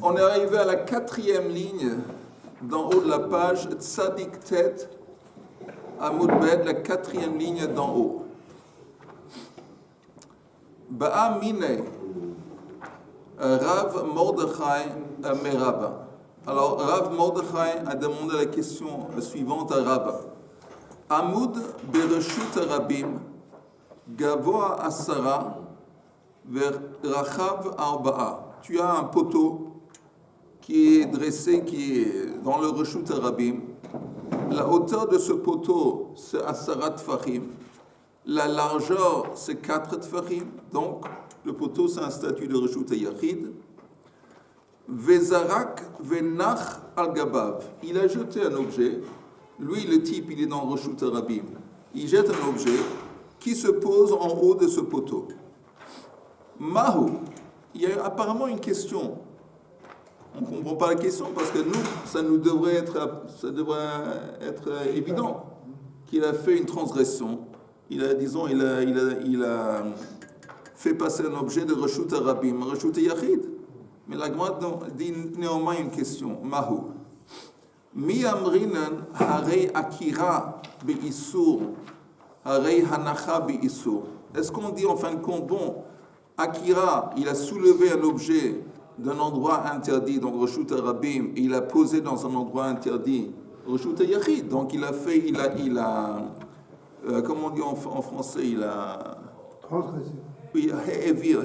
On est arrivé à la 4e ligne d'en haut de la page, Tzadik Tet, Amud Bet, la 4e ligne d'en haut. Ba'a Mine, Rav Mordechai Merabba. Alors, Rav Mordechai a demandé la question suivante à Rabba. Amud Bereshut Rabim, Gavoa Asara, Ver Rachav Arba'a. Tu as un poteau qui est dressé, qui est dans le Reshut Rabim. La hauteur de ce poteau, c'est Asara Tfachim. La largeur, c'est 4 Tfachim. Donc, le poteau, c'est un statut de Reshut Yachid. Vezarak Venach Al-Gabav. Il a jeté un objet. Lui, le type, il est dans Reshut Rabim. Il jette un objet qui se pose en haut de ce poteau. Mahu. Il y a apparemment une question. On ne comprend pas la question parce que nous, ça devrait être évident qu'il a fait une transgression. Il a fait passer un objet de Reshut Rabim, Reshut Yachid. Mais la Gemara dit néanmoins une question. Mahu. Mi amrinan harei akira bi-issur, harei hanacha bi-issur. Est-ce qu'on dit en fin de compte, bon, Akira, il a soulevé un objet d'un endroit interdit, donc Reshut Rabim, et il a posé dans un endroit interdit, Reshut Yachid. Donc il a comment on dit en français, il a... Transgressé. Oui, He'evir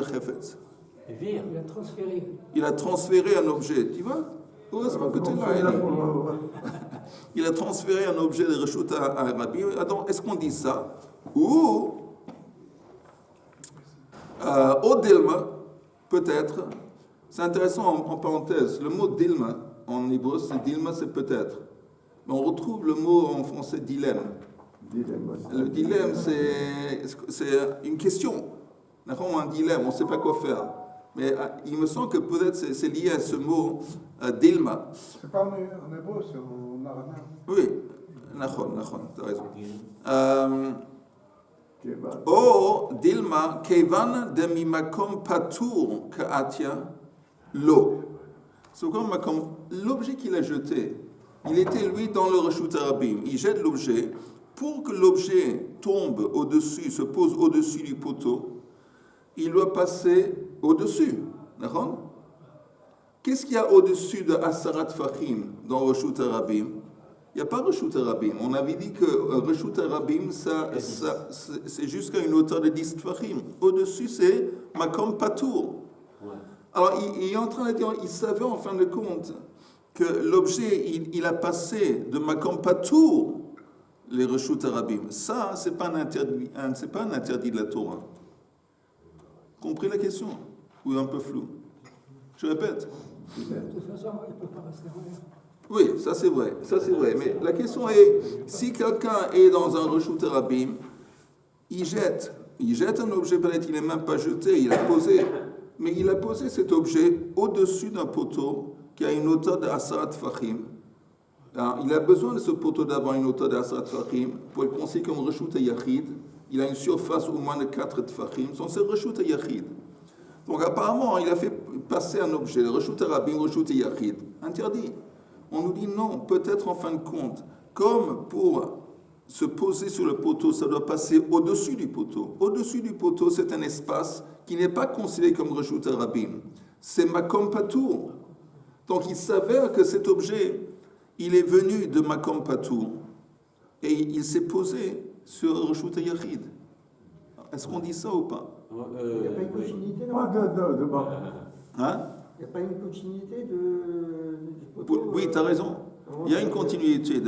Chefetz. Il a transféré un objet, tu vois? Heureusement que tu es là. Il a transféré un objet de Reshut Rabim. Alors, est-ce qu'on dit ça? Ou... au Dilma, peut-être, c'est intéressant en parenthèse, le mot Dilma, en hébreu, Dilma, c'est peut-être. Mais on retrouve le mot en français dilemme. Le dilemme, c'est une question. Un dilemme, on ne sait pas quoi faire. Mais il me semble que peut-être c'est lié à ce mot Dilma. C'est pas en hébreu, c'est en arabe. Oui, Nachon, tu as raison. Oh, Dilma, Kevan de mimakom patur ka'atia lo. C'est comme l'objet qu'il a jeté. Il était lui dans le Reshut Rabim. Il jette l'objet. Pour que l'objet tombe au-dessus, se pose au-dessus du poteau, il doit passer au-dessus. D'accord? Qu'est-ce qu'il y a au-dessus de Asarat Fachim dans Reshut Rabim? Il n'y a pas Reshut Rabim. On avait dit que Reshut Rabim, c'est jusqu'à une hauteur de 10 Tfachim. Au-dessus, c'est Makom Patour. Alors, il est en train de dire, il savait en fin de compte que l'objet, il a passé de Makom Patour, les Reshut Rabim. Ça, ce n'est pas un interdit de la Torah. Compris la question? Ou un peu flou? Je répète. De toute façon, il ne peut pas rester en l'air. Oui, ça c'est vrai. Mais la question est, si quelqu'un est dans un Reshut Rabim, il jette un objet, peut-être il n'est même pas jeté, il a posé cet objet au-dessus d'un poteau qui a une hauteur de Asarat Fachim. Il a besoin de ce poteau d'avoir une hauteur de Asarat Fachim pour être considéré comme Reshut Yachid. Il a une surface au moins de 4 Tfachim, c'est Reshut Yachid. Donc apparemment, il a fait passer un objet, le Reshut Rabim, Reshut Yachid, interdit. On nous dit non, peut-être en fin de compte, comme pour se poser sur le poteau, ça doit passer au-dessus du poteau. Au-dessus du poteau, c'est un espace qui n'est pas considéré comme Reshut Rabim. C'est Makom Patour. Donc il s'avère que cet objet, il est venu de Makom Patour et il s'est posé sur Reshut Yachid. Est-ce qu'on dit ça ou pas? Il n'y a pas une continuité Hein? Il n'y a pas une continuité du poteau? Oui, tu as raison. Il y a une continuité.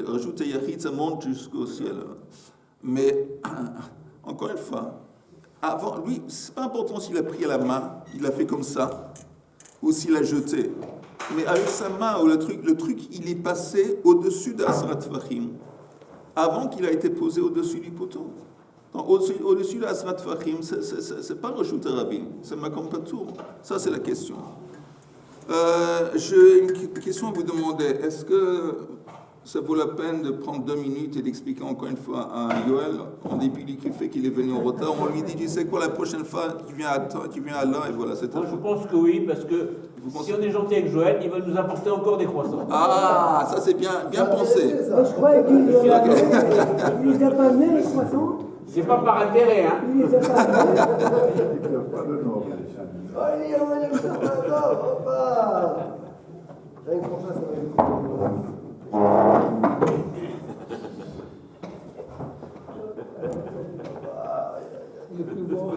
Reshut Yachid, ça monte jusqu'au ciel. Mais, encore une fois, avant, lui, c'est pas important s'il a pris à la main, il a fait comme ça, ou s'il a jeté. Mais avec sa main, le truc, il est passé au-dessus d'Asrat Fachim, avant qu'il a été posé au-dessus du poteau. Donc, au-dessus d'Asrat Fachim, c'est pas Reshut Rabim, c'est Makom Patour. Ça, c'est la question. J'ai une question à vous demander. Est-ce que ça vaut la peine de prendre 2 minutes et d'expliquer encore une fois à Yoel, en dépit du fait qu'il est venu en retard, on lui dit, tu sais quoi, la prochaine fois, tu viens à l'heure, et voilà, c'est tout. Moi, je pense que oui, parce que si on est gentil avec Joël, il va nous apporter encore des croissants. Ah, ça c'est bien pensé. Moi, je croyais qu'il les a pas amenés, les croissants. C'est pas par intérêt, hein. Il les a pas amenés. Il n'y a pas de nom. Allez, on va dire ça maintenant, hoppa. J'ai une confiance Il est plus beau.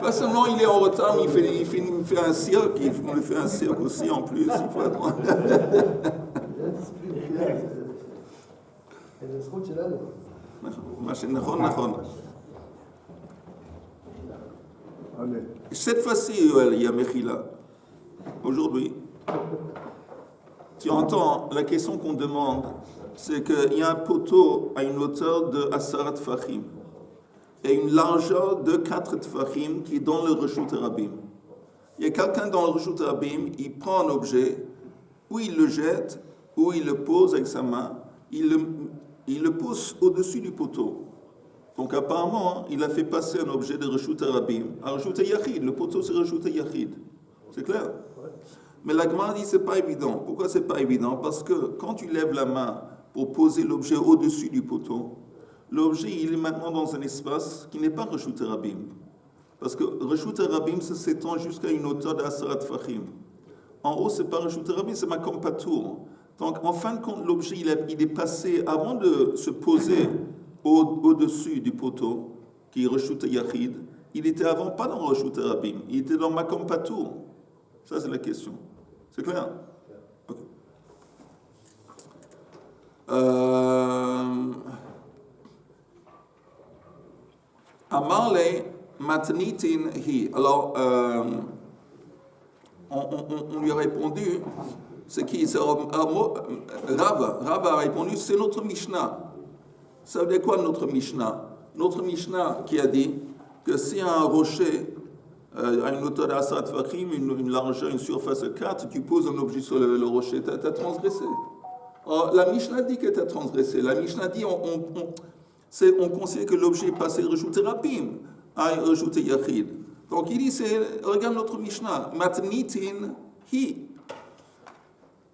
Pas seulement il est en retard, mais il fait un cirque, on lui fait un cirque aussi en plus, il faut attendre. Allez. Cette fois-ci, il y a Mechila. Aujourd'hui, tu entends la question qu'on demande, c'est qu'il y a un poteau à une hauteur de Asarat Tfachim et une largeur de 4 Tfachim qui est dans le Reshut Rabim. Il y a quelqu'un dans le Reshut Rabim, il prend un objet, ou il le jette, ou il le pose avec sa main, il le pose au-dessus du poteau. Donc apparemment, il a fait passer un objet de Reshut Rabim à Reshut Yachid. Le poteau, c'est Reshut Yachid. C'est clair? Mais la Gemara dit que ce n'est pas évident. Pourquoi ce n'est pas évident? Parce que quand tu lèves la main pour poser l'objet au-dessus du poteau, l'objet il est maintenant dans un espace qui n'est pas Reshut Rabim. Parce que Reshut Rabim, ça s'étend jusqu'à une hauteur d'Asarat Fachim. En haut, ce n'est pas Reshut Rabim, c'est Makom Patour. Donc en fin de compte, l'objet il est passé, avant de se poser au-dessus du poteau, qui est Reshut Yachid, il était avant pas dans Reshut Rabim, il était dans Makom Patour. Ça, c'est la question. C'est clair? Okay. Amarle matnitin hi. Alors, on lui a répondu, c'est qui? Rav a répondu, c'est notre Mishnah. Ça veut dire quoi notre Mishnah? Notre Mishnah qui a dit que si un rocher à une hauteur d'Asarat Tfachim, une largeur, une surface de 4, tu poses un objet sur le rocher, tu as transgressé. Alors, la Mishnah dit que tu as transgressé. La Mishnah dit on considère que l'objet est passé de Reshut Rabim à Reshut Yachid. Donc il dit, regarde notre Mishnah, Matnitin hi.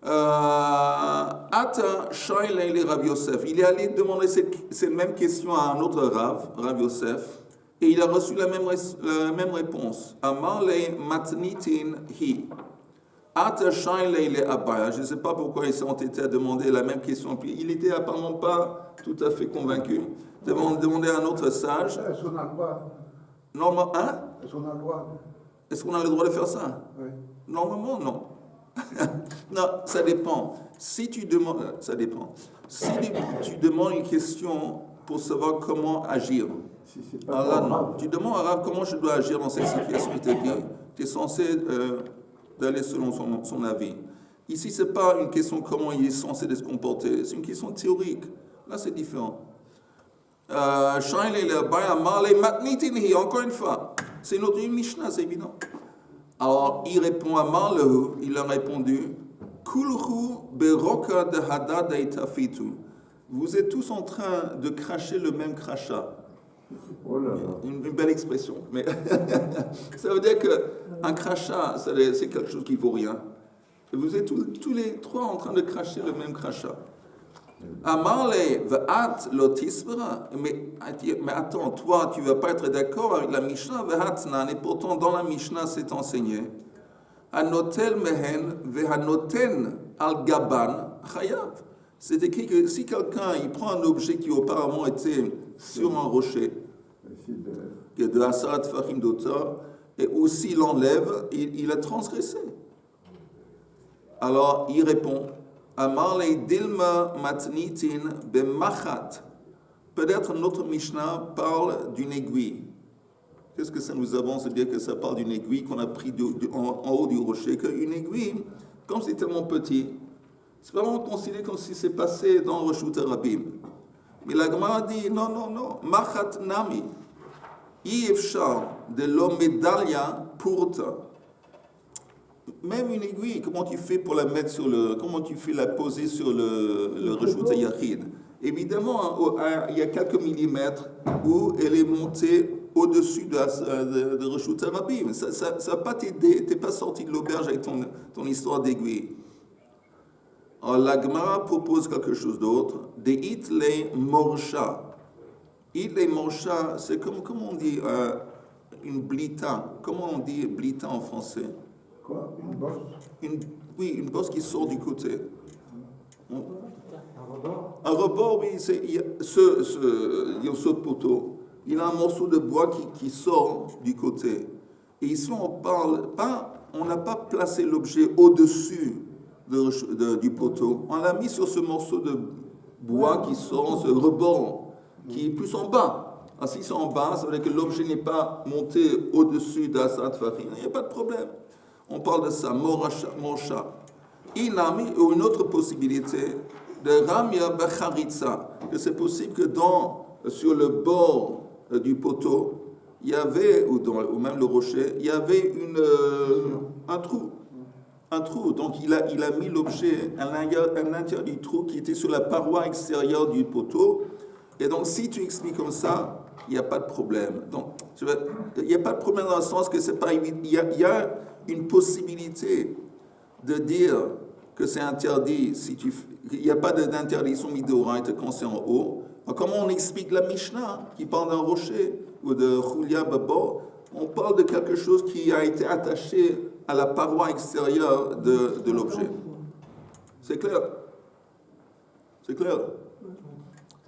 Ata Shailei le Rav Yosef. Il est allé demander cette même question à un autre Rav Yosef. Et il a reçu la même réponse. Amar le matnitin hi. Ata shailei le abaya. Je ne sais pas pourquoi ils sont entêtés à demander la même question. Puis il n'était apparemment pas tout à fait convaincu. Ils vont demander à un autre sage. Est-ce qu'on a le droit? Normalement, hein? Est-ce qu'on a le droit? Est-ce qu'on a le droit de faire ça? Oui. Normalement, non. Non, ça dépend. Si tu demandes, ça dépend. Si tu demandes une question pour savoir comment agir. Si c'est pas Alors là, non. Tu demandes à Rav comment je dois agir dans cette situation, il te dit, tu es censé d'aller selon son avis. Ici, ce n'est pas une question comment il est censé de se comporter, c'est une question théorique. Là, c'est différent. Encore une fois, c'est notre Mishnah, c'est évident. Alors, il répond à Marlehu, il a répondu, Kulhu beroka de hadad eitafitu. Vous êtes tous en train de cracher le même crachat. Oh là là. Une belle expression. Mais ça veut dire qu'un crachat, c'est quelque chose qui ne vaut rien. Et vous êtes tous les trois en train de cracher le même crachat. Amarle v'at lotisbra. Mais attends, toi, tu ne vas pas être d'accord avec la Mishnah v'hatnan. Et pourtant, dans la Mishnah, c'est enseigné. Anotel mehen v'hanoten al gaban chayav. C'est écrit que si quelqu'un il prend un objet qui auparavant était sur un rocher, qui est de Asarat Tfachim d'auteur, et aussi l'enlève, il a transgressé. Alors il répond, Amarle dilma matnitin bemachat. Peut-être notre Mishnah parle d'une aiguille. Qu'est-ce que ça nous avance de dire que ça parle d'une aiguille qu'on a pris en haut du rocher? Qu'une aiguille, comme c'est tellement petit, c'est vraiment considéré comme si c'est passé dans Reshut Rabim. Mais la Gemara dit non. Machat nami. Ifshar de l'homedalia purta. même une aiguille, comment tu fais pour la mettre sur le... Comment tu fais la poser sur le Reshut HaYachid? Évidemment, il y a quelques millimètres où elle est montée au-dessus de Reshut HaRabim. Ça va pas t'aider, t'es pas sorti de l'auberge avec ton histoire d'aiguille. Alors, la Gemara propose quelque chose d'autre. Des itlei morsha. Itlei morsha, c'est comment on dit une blita. Comment on dit blita en français? Quoi? Une bosse? Oui, une bosse qui sort du côté. Un rebord, oui. Il y a ce poteau. Il a un morceau de bois qui sort du côté. Et ici, on n'a pas placé l'objet au-dessus du poteau. On l'a mis sur ce morceau de bois qui sort, ce rebord, qui est plus en bas. Alors, si c'est en bas, ça veut dire que l'objet n'est pas monté au-dessus d'Asad Farin. Il n'y a pas de problème. On parle de ça, Morsha. Il a mis une autre possibilité de Ramya Bacharitza, que c'est possible que sur le bord du poteau, il y avait, ou même le rocher, il y avait un trou. Un trou. Donc il a mis l'objet à l'intérieur du trou qui était sur la paroi extérieure du poteau. Et donc si tu expliques comme ça, il n'y a pas de problème. Donc il n'y a pas de problème dans le sens que c'est pas évident. Il y a une possibilité de dire que c'est interdit il n'y a pas d'interdiction midoraïta quand c'est en haut. Alors, comment on explique la Mishnah qui parle d'un rocher ou de Chulia Babo? On parle de quelque chose qui a été attaché à la paroi extérieure de l'objet. C'est clair? C'est clair?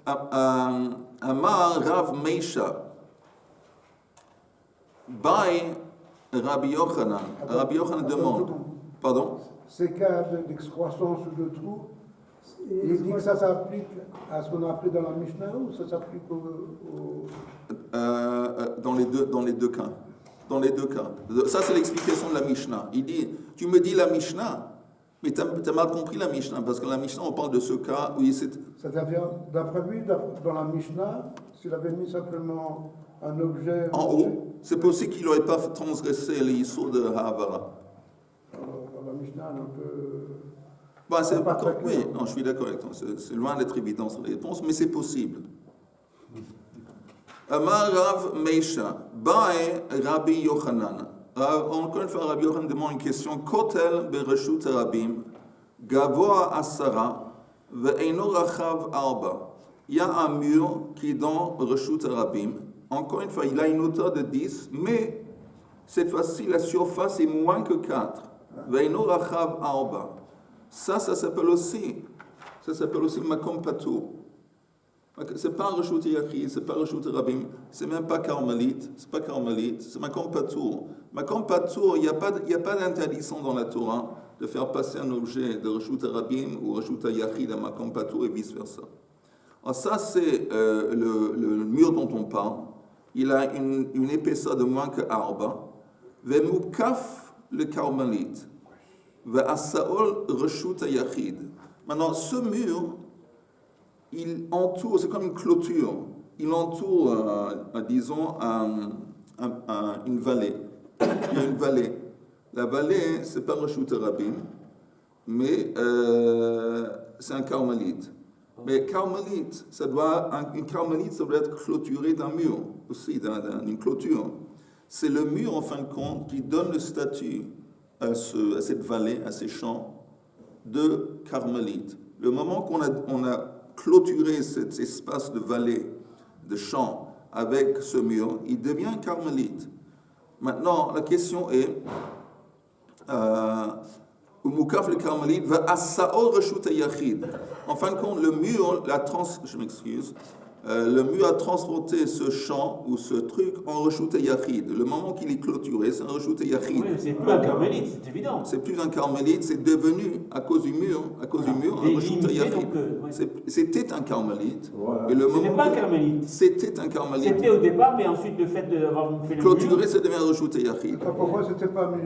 Amar Rav Meisha Bai Rabbi Yochanan. Rabbi Yochanan demande. Pardon? Ces cas d'excroissance ou de trou, il dit que ça s'applique à ce qu'on a appris dans la Mishnah ou ça s'applique Dans les deux cas. Dans les deux cas. Ça, c'est l'explication de la Mishnah. Il dit, tu me dis la Mishnah, mais tu as mal compris la Mishnah, parce que la Mishnah, on parle de ce cas où C'est-à-dire, d'après lui, dans la Mishnah, s'il avait mis simplement un objet... En haut, c'est possible qu'il n'aurait pas transgressé les issots de Havara. Dans la Mishnah, un peu... Oui, non, je suis d'accord avec toi. C'est loin d'être évident sur les réponses, mais c'est possible. Amar Rav Meisha, Bae Rabbi Yochanan. Encore une fois, Rabbi Yochanan demande une question. Kotel bereshut Rabim, Gavoa Asara, ve'eino rachav arba. Il y a un mur qui est dans Reshut Rabim. Encore une fois, il a une hauteur de 10, mais cette fois-ci, la surface est moins que 4. Ve'eino rachav arba. Ça s'appelle aussi Makom Patur. C'est pas un Reshut Yachid, c'est pas Reshut Rabim, c'est même pas Carmélite, c'est Makom Patur. Makom Patur, il n'y a pas d'interdiction dans la Torah de faire passer un objet de Reshut Rabim ou Reshut Yachid à Makom Patur et vice-versa. Alors ça, c'est le mur dont on parle. Il a une épaisseur de moins que Arba. Ve'mukaf le Carmélite. Ve'asaol Reshut Yachid. Maintenant, ce mur, il entoure, c'est comme une clôture, il entoure, disons, une vallée. Il y a une vallée. La vallée, c'est pas Reshut Rabim, mais c'est un carmélite. Mais carmélite, une carmélite, ça doit être clôturé d'un mur, aussi, d'une clôture. C'est le mur, en fin de compte, qui donne le statut à cette vallée, à ces champs, de carmélite. Le moment qu'on a clôturé cet espace de vallée, de champ, avec ce mur, il devient carmélite. Maintenant, la question est, Umukaf le carmélite va assaor reshut yachid. En fin de compte, le mur a transporté ce champ ou ce truc en reshut yachid. Le moment qu'il est clôturé, c'est un reshut yachid. Oui, c'est plus un carmélite, c'est évident. C'est plus un carmélite, c'est devenu, à cause du mur, un reshut yachid. C'était un carmélite. Voilà. Et le Ce n'est pas un carmélite. C'était un carmélite. C'était au départ, mais ensuite le fait d'avoir fait le Clôturé, mur... ça devient un reshut yachid. Pourquoi c'était pas mis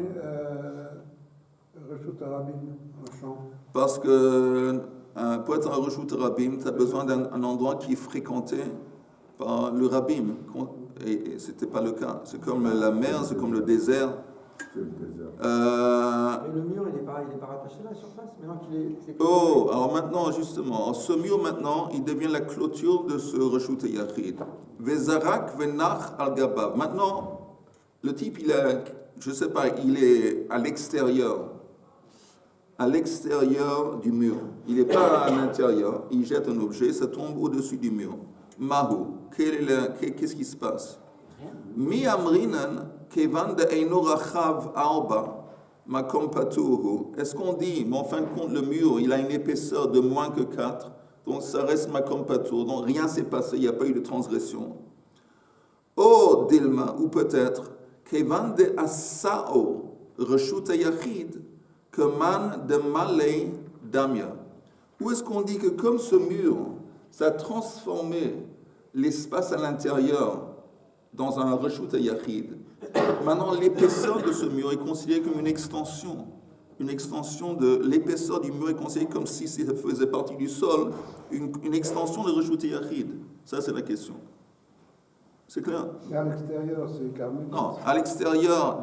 Reshut Rabim en champ? Parce que pour être un Reshut Rabim, tu as besoin d'un endroit qui est fréquenté par le Rabim. Et ce n'était pas le cas. C'est comme la mer, c'est comme le désert. C'est le désert. Mais le mur, il n'est pas rattaché à la surface, maintenant qu'il est... Oh, alors maintenant, justement, ce mur maintenant, il devient la clôture de ce Reshut Yachid. Vezarak venach al gabav. Maintenant, le type, il est, je sais pas, il est à l'extérieur du mur. Il n'est pas à l'intérieur. Il jette un objet, ça tombe au-dessus du mur. Mahu, qu'est-ce qui se passe? Mi amrinan kevan de eino rachav arba makom patuhu. Est-ce qu'on dit, mais en fin de compte, le mur, il a une épaisseur de moins que 4, donc ça reste makom patuhu, donc rien s'est passé, il n'y a pas eu de transgression. Oh, Dilma, ou peut-être, kevan de asao reshut yachid keman de malay damya. Ou est-ce qu'on dit que comme ce mur, ça a transformé l'espace à l'intérieur dans un reshut yachid, maintenant l'épaisseur de ce mur est considérée comme une extension de l'épaisseur du mur est considérée comme si ça faisait partie du sol, une extension de reshut yachid. Ça, c'est la question. C'est clair? Mais à l'extérieur, c'est carrément... Non, à l'extérieur,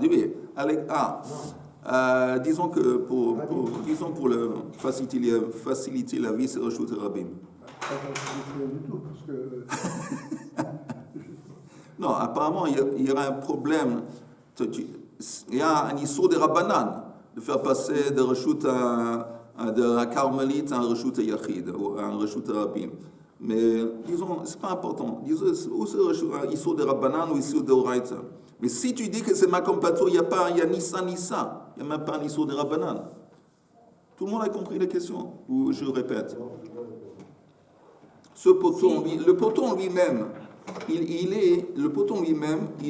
disons que pour faciliter la vie, c'est reshut rabim. Ça ne rien du tout, parce que... Non, apparemment, il y aura un problème. Il y a un issur de Rabbanan de faire passer de reshut de la carmélite à un reshut yachid, ou à un reshut rabim. Mais disons, c'est pas important. Disons, ou c'est un issur de Rabbanan ou issur de Oraita. Mais si tu dis que c'est makom patur, il y a ni ça ni ça. Il n'y a même pas un issur de Rabbanan. Tout le monde a compris la question? Ou je répète? Ce poteau, le poteau lui-même, il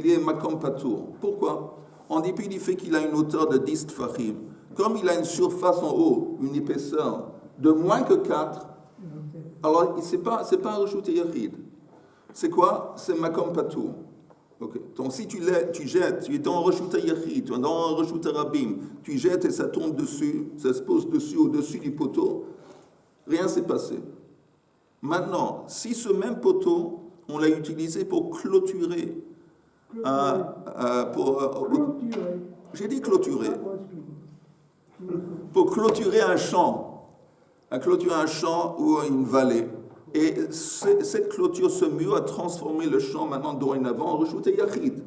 est makom patour. Pourquoi? En dépit du fait qu'il a une hauteur de 10 tfachim, comme il a une surface en haut, une épaisseur de moins que 4, alors c'est pas un reshut yachid. C'est quoi? C'est makom patour. Okay. Donc si tu jettes, tu es dans un reshut yachid, tu es dans un reshut rabim, tu jettes et ça tombe dessus, ça se pose au-dessus du poteau, rien ne s'est passé. Maintenant, si ce même poteau, on l'a utilisé pour clôturer. J'ai dit clôturer. Pour clôturer un champ. Clôturer un champ ou une vallée. Et cette clôture, ce mur a transformé le champ maintenant dorénavant en reshut yachid.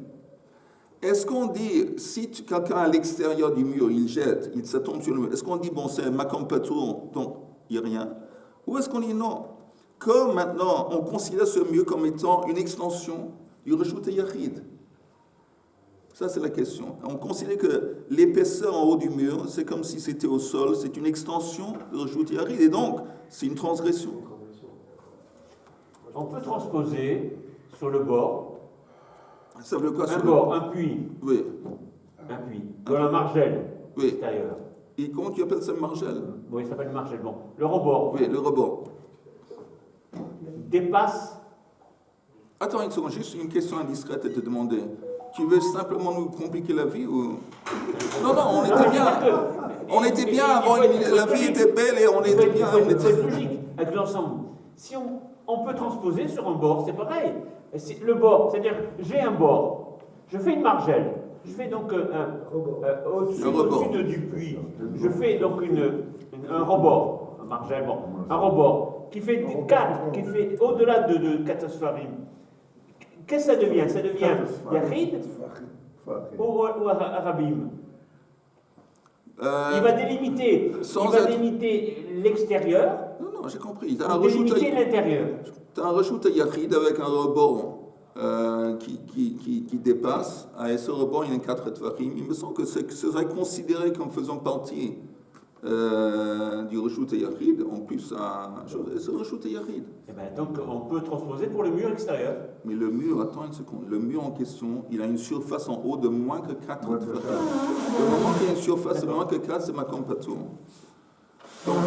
Est-ce qu'on dit, si quelqu'un à l'extérieur du mur, il jette, ça tombe sur le mur, est-ce qu'on dit, bon, c'est makom patour, donc il n'y a rien? Ou est-ce qu'on dit non? Comme maintenant, on considère ce mur comme étant une extension du reshut yachid. Ça, c'est la question. On considère que l'épaisseur en haut du mur, c'est comme si c'était au sol, c'est une extension du reshut yachid, et donc, c'est une transgression. On peut transposer sur le bord. Ça veut quoi, un bord, un puits. Oui. Un puits. Dans la margelle extérieure. Et comment tu appelles ça margelle? Oui, ça s'appelle margelle. Bon. Le rebord. Oui, le rebord. Dépasse. Attends une seconde, juste une question indiscrète à te demander. Tu veux simplement nous compliquer la vie ou... Non, on était bien. On était bien avant, la vie était belle et on était bien. Il faut être logique avec l'ensemble. Si on peut transposer sur un bord, c'est pareil. Le bord, c'est-à-dire, j'ai un bord, je fais une margelle, je fais donc au-dessus du puits, je fais donc un rebord, un margelle, bon, un rebord, qui fait 4, qui fait au-delà de 4 sfarim. Qu'est-ce que ça devient? Ça devient yachid ou rabim? Il va délimiter l'extérieur. Non, j'ai compris. Tu as délimiter l'intérieur. Tu as un reshut yachid avec un rebord qui dépasse. À ce rebord, il y a 4 tfachim. Il me semble que ce serait considéré comme faisant partie du reshut yachid. En plus, c'est reshut yachid. Et bien, donc, on peut transposer pour le mur extérieur. Mais le mur, attends une seconde, le mur en question, il a une surface en haut de moins que 4 tfachim. Le moment qu'il y a une surface de moins que 4, c'est makom patour. Donc,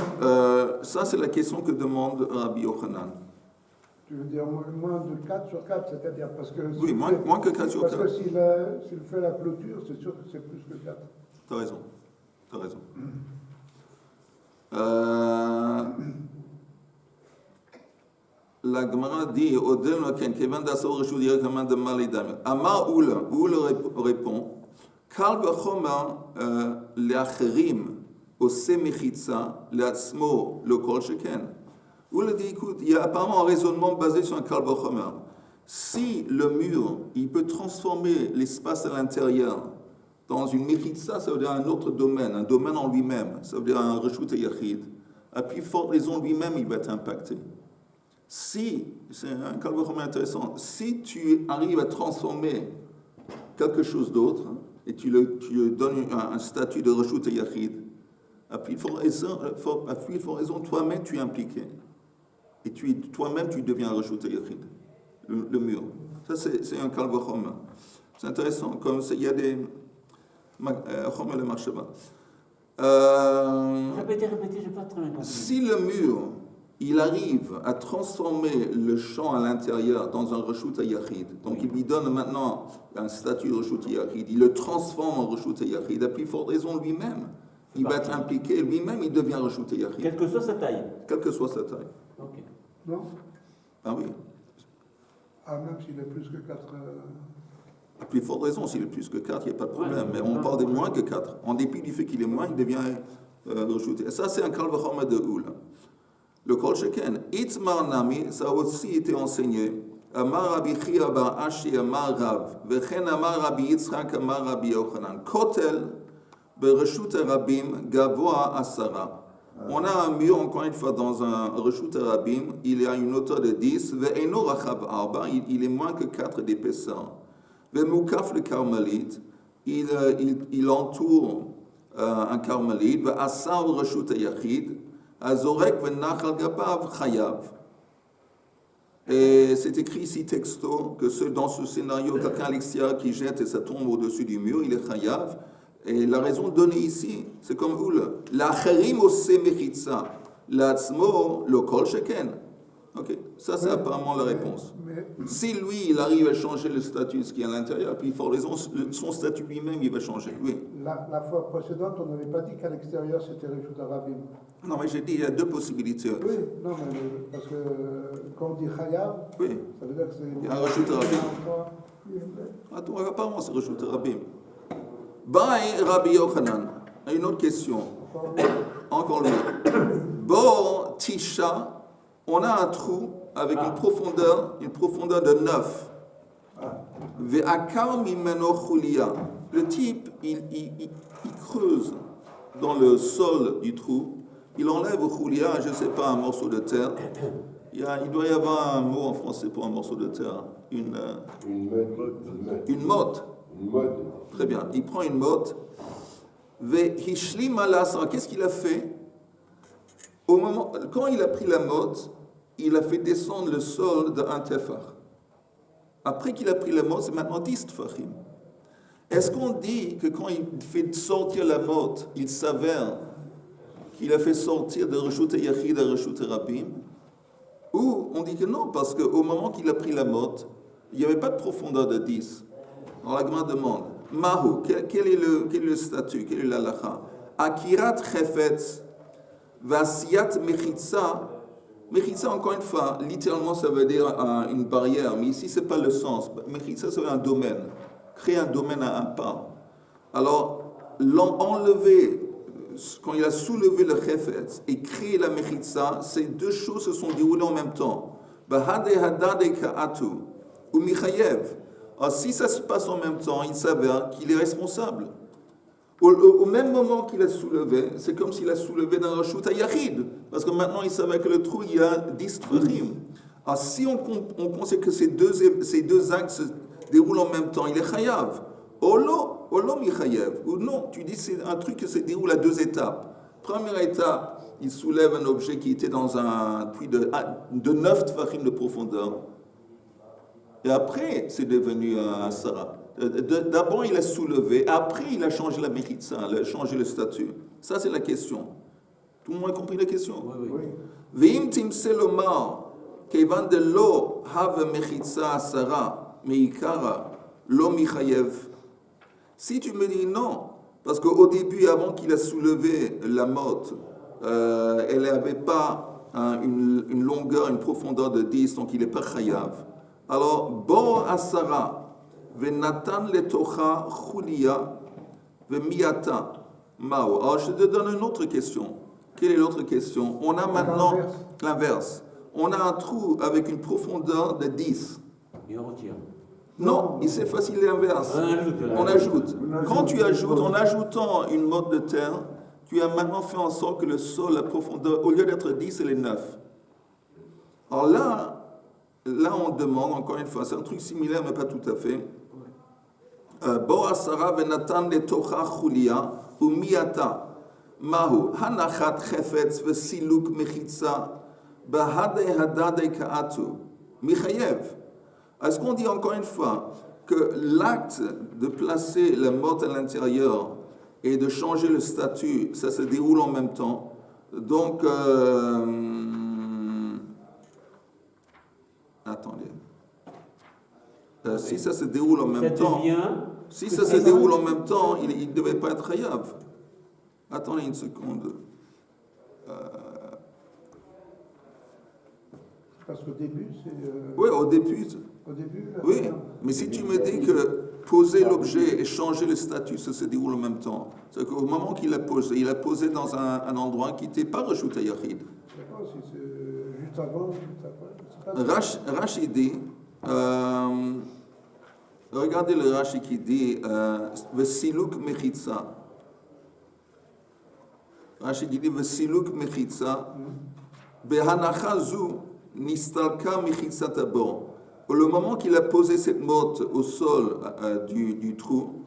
ça, c'est la question que demande Rabbi Yochanan. Tu veux dire moins de 4 sur 4, c'est-à-dire parce que... Oui, moins que 4 sur 4. Parce que s'il fait la clôture, c'est sûr que c'est plus que 4. T'as raison. La Gemara dit, Odel Noken, Kevin Dassor Reshut Yachid de Malidam. Amar Oul répond קל וחומר לאחרים עושה מחיצה לעצמו לא כל שכן. הוא le dit, écoute, il y a apparemment un raisonnement basé sur un קל וחומר. Si le mur, il peut transformer l'espace à l'intérieur dans une mechitza, ça veut dire un autre domaine, un domaine en lui-même, ça veut dire un reshut yachid, à plus forte raison lui-même, il va être impacté. Si, c'est un kal vachomer intéressant, si tu arrives à transformer quelque chose d'autre et tu lui donnes un statut de reshut yachid, à plus forte raison, toi-même tu es impliqué. Et toi-même tu deviens un reshut yachid, le mur. Ça c'est un kal vachomer. C'est intéressant, comme il y a des... Chomer le marcheva. Répétez, j'ai pas très bien compris. Si le mur, il arrive à transformer le champ à l'intérieur dans un reshut yachid, donc il lui donne maintenant un statut de reshut yachid, il le transforme en reshut yachid, à plus forte raison lui-même, il va être impliqué, lui-même il devient reshut yachid. Quelle que soit sa taille. Quelle que soit sa taille. Ok. Non? Ah oui. Ah, même s'il est plus que 4... À plus forte raison, s'il est plus que 4, il n'y a pas de problème. Mais on parle de moins que 4. En dépit du fait qu'il est moins, il devient reshut. Et ça, c'est un kal vachomer de Houl. Le kol sheken. Itmar nami, ça a aussi été enseigné. Amar Rabbi Chia bar Ashi amar Rav. Vechen amar Rabbi Yitzchak amar Rabbi Yochanan. Kotel bereshut rabim gavoa asara. On a un mur, encore une fois, dans un reshut rabim. Il y a une hauteur de 10. Ve'eno rachav arba. Il est moins que 4 d'épaisseur. Ve'mukaf le carmélite. Il entoure un carmélite. Ve'asar reshut yachid. Azorek v'nachal gabav chayav. Et c'est écrit ici texto que dans ce scénario, quelqu'un à l'extérieur qui jette et ça tombe au-dessus du mur, il est chayav. Et la raison donnée ici, c'est comme Houl. L'acherim ose mechitza, l'atzmo lo kol sheken. Ok, ça c'est apparemment la réponse. Si lui, il arrive à changer le statut, ce qui est à l'intérieur, puis il faut raison, son statut lui-même, il va changer. Oui. La fois précédente, on n'avait pas dit qu'à l'extérieur, c'était reshut rabim. Non, mais j'ai dit, il y a deux possibilités. Oui, non, mais parce que quand on dit chayav, Oui. ça veut dire que c'est... Il y a un reshut rabim. Attends, apparemment, c'est reshut rabim. Bye, Rabbi Yochanan. Une autre question. Encore lui. Bo Tisha, on a un trou avec une profondeur de 9. Ve'akar mimeno chulia. Le type, il creuse dans le sol du trou, il enlève chulia, je ne sais pas, un morceau de terre. Il doit y avoir un mot en français pour un morceau de terre. Une motte. Très bien. Il prend une motte. Ve'hishlim alasra. Qu'est-ce qu'il a fait? Quand il a pris la motte, il a fait descendre le sol de un tefar. Après qu'il a pris la motte, c'est maintenant 10 tefachim. Est-ce qu'on dit que quand il fait sortir la motte, il s'avère qu'il a fait sortir de reshut yachid à reshut rabim? Ou on dit que non, parce qu'au moment qu'il a pris la motte, il n'y avait pas de profondeur de 10. Alors la Gemara demande, Mahu, quel est le statut, quel est l'alacha? Akirat chefetz vasiyat mechitza. Mechitza, encore une fois, littéralement ça veut dire une barrière, mais ici c'est pas le sens. Mechitza, ça veut dire un domaine, créer un domaine à un pas. Alors, enlever, quand il a soulevé le chefetz et créé la mechitza, ces deux choses se sont déroulées en même temps. Bahade hadade ka'atu ou michayev. Alors, si ça se passe en même temps, il s'avère qu'il est responsable. Au même moment qu'il a soulevé, c'est comme s'il a soulevé dans un reshut yachid, parce que maintenant il savait que le trou, il y a 10 tefachim. Alors si on considère que ces deux actes se déroulent en même temps, il est chayav. Olo mi chayav. Ou non, tu dis c'est un truc qui se déroule à 2 étapes. Première étape, il soulève un objet qui était dans un puits de 9 tefachim de profondeur. Et après, c'est devenu un Sarah. D'abord, il a soulevé, après, il a changé la mechitza, il a changé le statut. Ça, c'est la question. Tout le monde a compris la question? Oui. Ve'im timse lomar, kevan de lo have mechitza Sarah, meikara, lo michayev. Si tu me dis non, parce qu'au début, avant qu'il a soulevé la motte, elle n'avait pas une longueur, une profondeur de 10, donc il n'est pas chayav. Alors, bo asara, venatan letocha chulia, Vemiata, Mao. Alors je te donne une autre question. Quelle est l'autre question? On a maintenant l'inverse. On a un trou avec une profondeur de 10. Et on retire. Non, c'est facile l'inverse. On ajoute. Quand tu ajoutes, en ajoutant une motte de terre, tu as maintenant fait en sorte que le sol, la profondeur, au lieu d'être 10, elle est 9. Alors là, on demande, encore une fois, c'est un truc similaire, mais pas tout à fait. Boasara venatan de tocha chulia ou miata. Mahu, hanachat chefetz vesiluk mechitza, bahade hadade kaatu. Michayev. Est-ce qu'on dit encore une fois que l'acte de placer la motte à l'intérieur et de changer le statut, ça se déroule en même temps? Donc, attendez. Si ça se déroule en même temps, si ça se déroule en même temps, il ne devait pas être Chayav. Attendez une seconde. Parce qu'au début, c'est... Oui, au début. Au début, Oui, mais si tu me dis que poser l'objet et changer le statut, ça se déroule en même temps, c'est qu'au moment qu'il l'a posé, il l'a posé dans un endroit qui n'était pas Reshut HaYachid. D'accord, si c'est juste avant, juste après. Rashi dit, regardez le Rashi qui dit, Vesiluk mechitza. Rashi dit, Vesiluk mechitza, Behanacha zu nistalka mechitza tabor. Le moment qu'il a posé cette motte au sol du trou,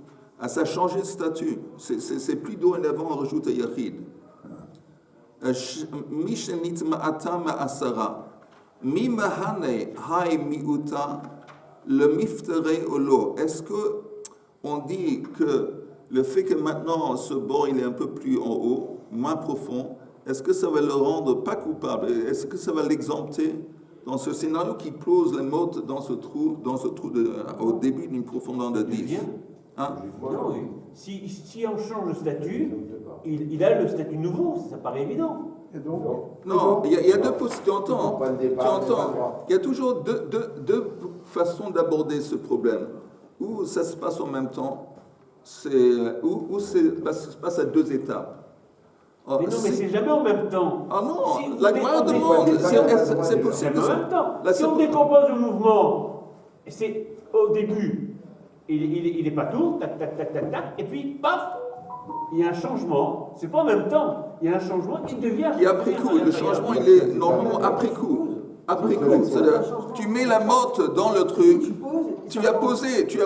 ça a changé de statut. C'est plus dorénavant en Reshut HaYachid. Mishenit ma'ata ma'asara. Mi mahane hai miuta le miftere olo. Est-ce que on dit que le fait que maintenant ce bord il est un peu plus en haut, moins profond, est-ce que ça va le rendre pas coupable? Est-ce que ça va l'exempter dans ce scénario qui pose les mottes dans ce trou au début d'une profondeur de 10? Hein? Non, si on change le statut, il a le statut nouveau, ça paraît évident. Et donc, Non, il y a deux possibilités. Tu entends? Il y a toujours deux façons d'aborder ce problème. Ou ça se passe en même temps, ou ça se passe à deux étapes. Mais non, mais c'est jamais en même temps. Ah non, Si la vous Gemara décompensez- demande, c'est possible. en même temps. Là, Si c'est on pour- décompose le mouvement, c'est au début, il est pas tout, tac, tac, tac, tac, tac, et puis, paf, il y a un changement. C'est pas en même temps. Il y a un changement, il devient... Et après coup, le changement, il est normalement après coup. Après coup, c'est-à-dire, tu mets la motte dans le truc, tu as posé, tu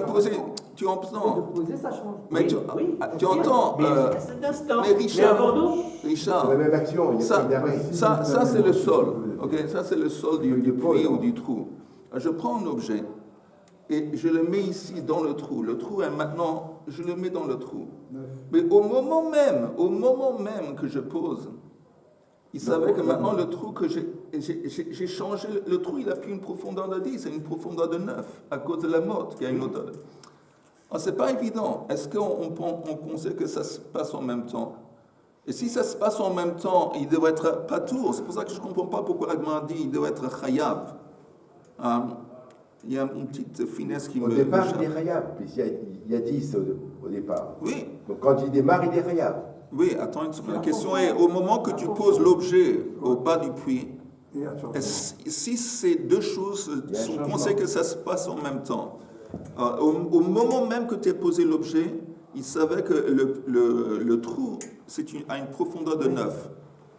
entends. Poser, ça change. Mais tu entends, Mais à cet instant. mais Richard, Mais avant nous, Richard, C'est la même action, il y a pas d'arrêt. ça c'est le sol, ok? Ça c'est le sol du puits ou du trou. Je prends un objet et je le mets ici dans le trou. Le trou est maintenant, je le mets dans le trou. Mais au moment même que je pose, il savait que maintenant le trou que j'ai changé, le trou il a pris une profondeur de 10, c'est une profondeur de 9 à cause de la motte qui a une hauteur de... Alors, c'est pas évident. Est-ce qu'on conseille que ça se passe en même temps? Et si ça se passe en même temps, il devrait être patour. C'est pour ça que je ne comprends pas pourquoi la Gemara dit il devrait être chayav. Il y a une petite finesse qui Au me... départ, m'échappe. il est Khayab, puisqu'il y a 10 au départ. Oui, Donc quand il démarre, il est Khayab. oui, attends une seconde. La question est, au moment que tu poses l'objet au bas du puits, il y a un changement. si ces deux choses Il y a un sont changement. conseillées que ça se passe en même temps, au moment même que tu as posé l'objet, il savait que le trou a une profondeur de 9.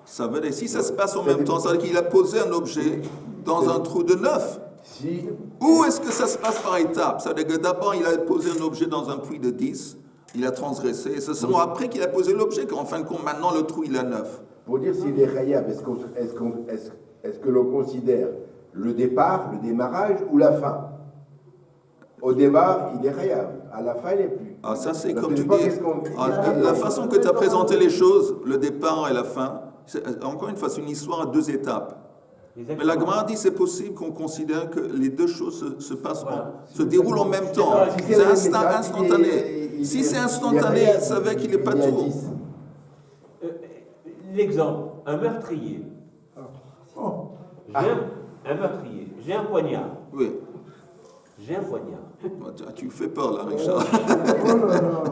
Ça veut dire, si ça se passe en même temps, ça veut dire qu'il a posé un objet dans un trou de 9. Si, Ou est-ce que ça se passe par étapes? Ça veut dire que d'abord, il a posé un objet dans un puits de 10, il a transgressé, et c'est seulement après qu'il a posé l'objet qu'en fin de compte, maintenant, le trou, il a 9. pour dire s'il est Khayab, est-ce que l'on considère le départ, le démarrage ou la fin? Au départ, il est Khayab. À la fin, il n'est plus. Ah, ça, c'est Parce comme que tu je sais pas dis. qu'est-ce qu'on- La façon que tu as présenté les choses, le départ et la fin, encore une fois, c'est une histoire à deux étapes. Mais la Gemara dit c'est possible qu'on considère que les deux choses se déroulent en même temps. Si C'est le message, instantané. il Si est- c'est il est instantané, Khayab, il savait qu'il n'est pas il est à tout. 10. l'exemple, un meurtrier. Oh, Un meurtrier. J'ai un poignard. Oui. J'ai un poignard. Tu fais peur là, Richard. oh là là.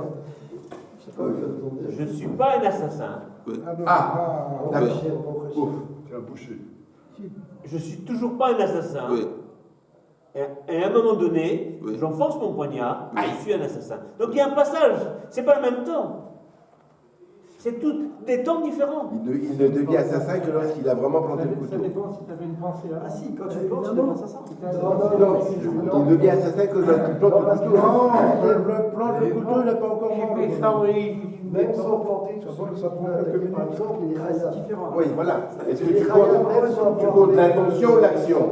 Je ne suis pas un assassin. Oui. Ah non, Ah, ah, d'accord. oui. Ouf. C'est un boucher. Je ne suis toujours pas un assassin. Oui. Et à un moment donné, Oui. j'enfonce mon poignard, je suis un assassin. Donc il y a un passage, c'est pas le même temps. C'est tous des temps différents. Il ne devient assassin que lorsqu'il a vraiment planté le Ça couteau. dépend si tu avais une pensée avant. Ah si, quand tu penses, tu deviens assassin. Il devient assassin que lorsqu'il plante le couteau. Non, le plan de couteau, il n'est pas encore mort. Même sans planter, Ça prend quelques minutes. par exemple, il est c'est différent. Oui, voilà. Est-ce que Les tu khayab, comptes, même sans tu planter- comptes l'intention ou l'action?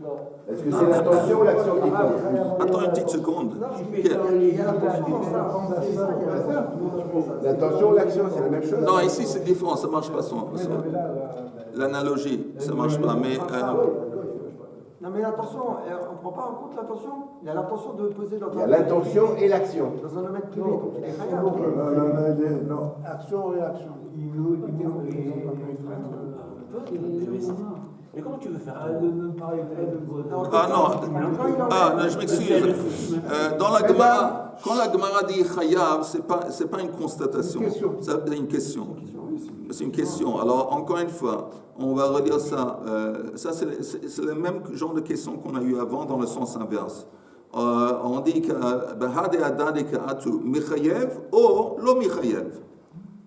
Non. Est-ce que c'est l'intention ou l'action qui Ah, compte? les khayab, Attends une petite seconde. Non, Ok. il y a attention, ça. C'est ça, il y a attention. L'intention ou l'action, c'est la même chose? Non, ici c'est différent, ça marche pas l'analogie, ça marche pas. Mais Non mais l'attention, on ne prend pas en compte l'attention. Il y a l'intention de poser dans Il y a l'intention et l'action. dans un domaine privé, donc il est khayab. Non, action, réaction. Mais comment tu veux faire ah non, je m'excuse. Dans la Gemara, quand la Gemara dit Chayav, c'est pas une constatation, c'est une question. C'est une question. Alors encore une fois, on va relire ça. Ça c'est le même genre de question qu'on a eu avant dans le sens inverse. On dit que Bahade Adade Atu Michayev ou Lo Michayev.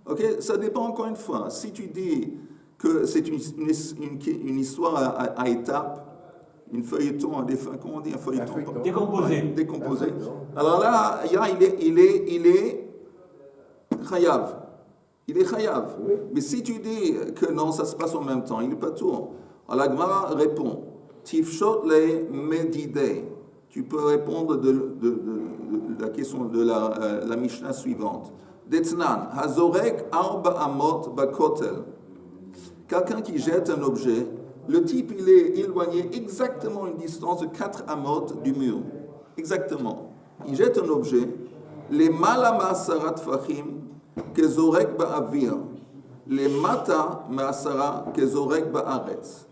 Ok, ça dépend encore une fois. Si tu dis que c'est une histoire à étapes, une feuilleton, comment on dit un feuilleton? Décomposé. Alors là, il est chayav. Il est chayav. Mais si tu dis que non, ça se passe en même temps, il n'est pas tout. Alors la Gemara répond, Tifshot le medidei. Tu peux répondre de la question de la Mishnah suivante. Detnan, hazorek arba amot bakotel. Quelqu'un qui jette un objet, le type il est éloigné exactement une distance de 4 amot du mur. Exactement. Il jette un objet, les malama sarat fachim kezorek ba'avir, les mata ma'asara kezorek ba'aretz.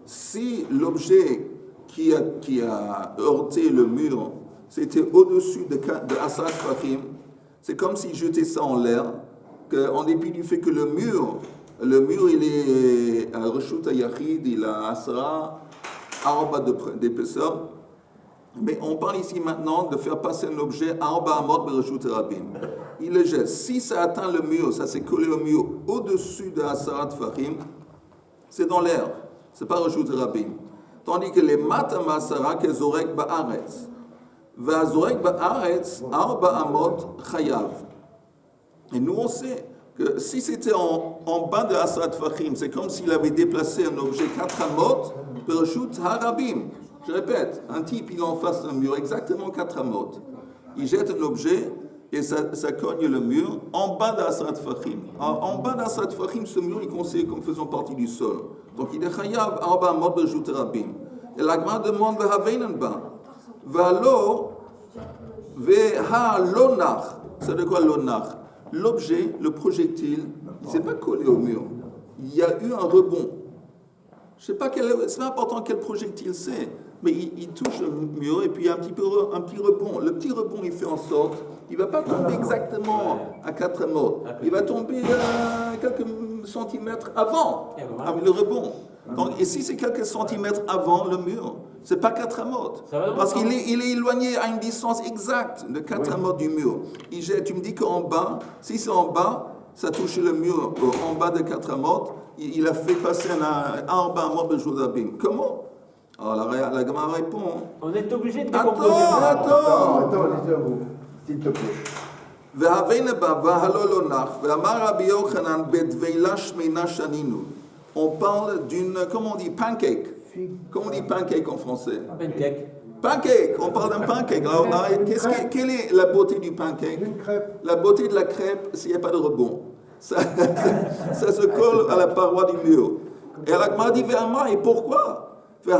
Si l'objet qui a heurté le mur, c'était au-dessus de asarat fachim, c'est comme s'il jetait ça en l'air, en dépit du fait que le mur il est à Reshut Yachid, il a Asra, Arba d'épaisseur. Mais on parle ici maintenant de faire passer un objet Arba Amot Bereshut Rabim. Il le jette. Si ça atteint le mur, ça s'est collé au mur au-dessus de Asara Tfachim, c'est dans l'air. C'est pas Reshut Rabim. Tandis que les Matam Asara, Kezorek Ba'aretz. Va'azorek Ba'aretz, Arba Amot Chayav. Et nous on sait que si c'était en bas de Asrat Fachim, c'est comme s'il avait déplacé un objet 4 amot, Bereshut Harabim. Je répète, un type il est en face d'un mur, exactement 4 amot. Il jette un objet et ça cogne le mur en bas d'Asrat Fachim. En bas d'Asrat Fachim, ce mur il est considéré comme faisant partie du sol. Donc il est chayav arba amot Bereshut Harabim. Et la Gemara demande Vehavenenba. Valo Veha Lonach. C'est de quoi Lonach? L'objet, le projectile, il ne s'est pas collé au mur. Il y a eu un rebond. Je ne sais pas c'est pas important quel projectile c'est, mais il touche le mur et puis il y a un petit rebond. Le petit rebond, il fait en sorte, il ne va pas tomber exactement à 4 mètres. Il va tomber quelques centimètres avant, avec le rebond. Donc, et si c'est quelques centimètres avant le mur, c'est pas 4 mètres. Parce qu'il est éloigné à une distance exacte de 4 mètres du mur. Tu me dis qu'en bas, si c'est en bas, ça touche le mur en bas de 4 mètres, il a fait passer un arba mètres de Jodabim. Comment? Alors la Gemara répond. On est obligé de décomposer. Attends, laissez-vous, s'il te plaît. On parle d'une, comment on dit, pancake. Comment on dit pancake en français? Pancake, on parle d'un pancake. Alors, quelle est la beauté du pancake? Une crêpe. La beauté de la crêpe, c'est qu'il n'y a pas de rebond. Ça se colle à la paroi du mur. Et la Gemara dit, et pourquoi? Mais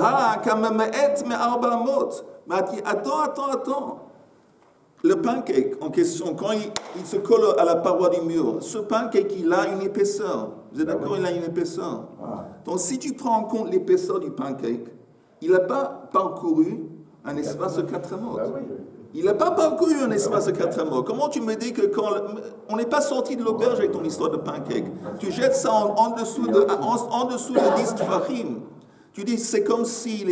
attends. Le pancake en question, quand il se colle à la paroi du mur, ce pancake, il a une épaisseur. Vous êtes d'accord? Il a une épaisseur. Donc, si tu prends en compte l'épaisseur du pancake, il n'a pas parcouru un espace de 4 mètres. Il n'a pas parcouru un espace de 4 mots. Comment tu me dis que quand... On n'est pas sorti de l'auberge avec ton histoire de pancake. Tu jettes ça en dessous de 10 tfachim. Tu dis, c'est comme si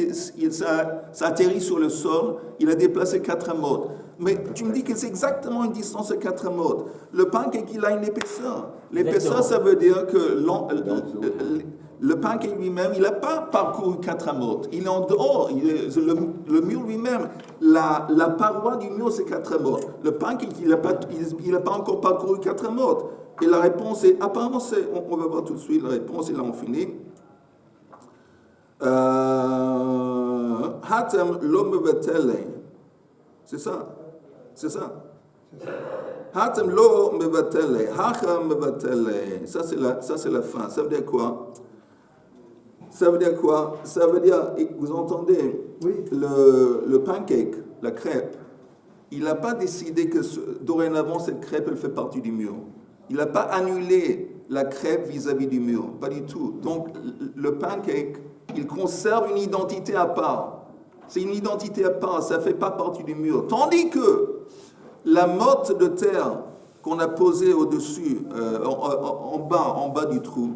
ça atterrit sur le sol, il a déplacé 4 mots. Mais tu me dis que c'est exactement une distance de 4 mots. Le pancake, il a une épaisseur. L'épaisseur, ça veut dire que le pancake lui-même, il n'a pas parcouru 4 mots. Il est en dehors. Le mur lui-même, la paroi du mur, c'est 4 mots. Le pancake, il n'a pas encore parcouru 4 mots. Et la réponse est, apparemment, on va voir tout de suite la réponse, et là on finit. Hatem lo mevatele. C'est ça. Hatem lo mevatele. Hacha mevatele. Ça c'est la fin. Ça veut dire quoi? Ça veut dire, vous entendez, Oui. le pancake, la crêpe, il n'a pas décidé que dorénavant cette crêpe, elle fait partie du mur. Il n'a pas annulé la crêpe vis-à-vis du mur. Pas du tout. Donc le pancake, il conserve une identité à part. C'est une identité à part, ça ne fait pas partie du mur. Tandis que la motte de terre qu'on a posée au-dessus, en bas du trou,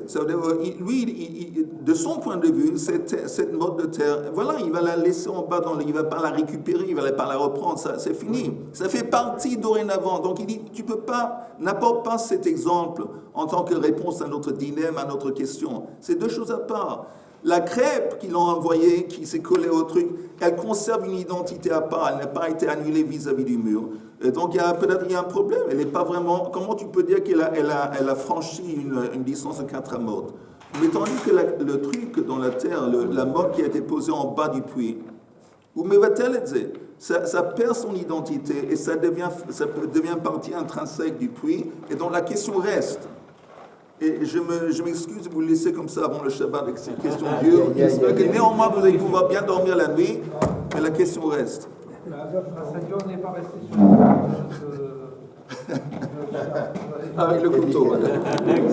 ça veut dire, lui, de son point de vue, cette motte de terre, voilà, il va la laisser en bas, il ne va pas la récupérer, il ne va pas la reprendre, c'est fini. Ça fait partie dorénavant. Donc il dit, tu peux pas, n'apporte pas cet exemple en tant que réponse à notre dilemme, à notre question. C'est deux choses à part. La crêpe qu'ils ont envoyée, qui s'est collée au truc, elle conserve une identité à part, elle n'a pas été annulée vis-à-vis du mur. Et donc peut-être il y a un problème, elle n'est pas vraiment... Comment tu peux dire qu'elle a franchi une distance de 4 mots? Mais tandis que le truc dans la terre, la motte qui a été posée en bas du puits, ça perd son identité et ça devient partie intrinsèque du puits, et donc la question reste. Et je m'excuse de vous laisser comme ça avant le Shabbat avec ces questions dures. J'espère que néanmoins vous allez pouvoir bien dormir la nuit, mais la question reste. Seigneur n'est pas resté sur Avec le couteau, madame.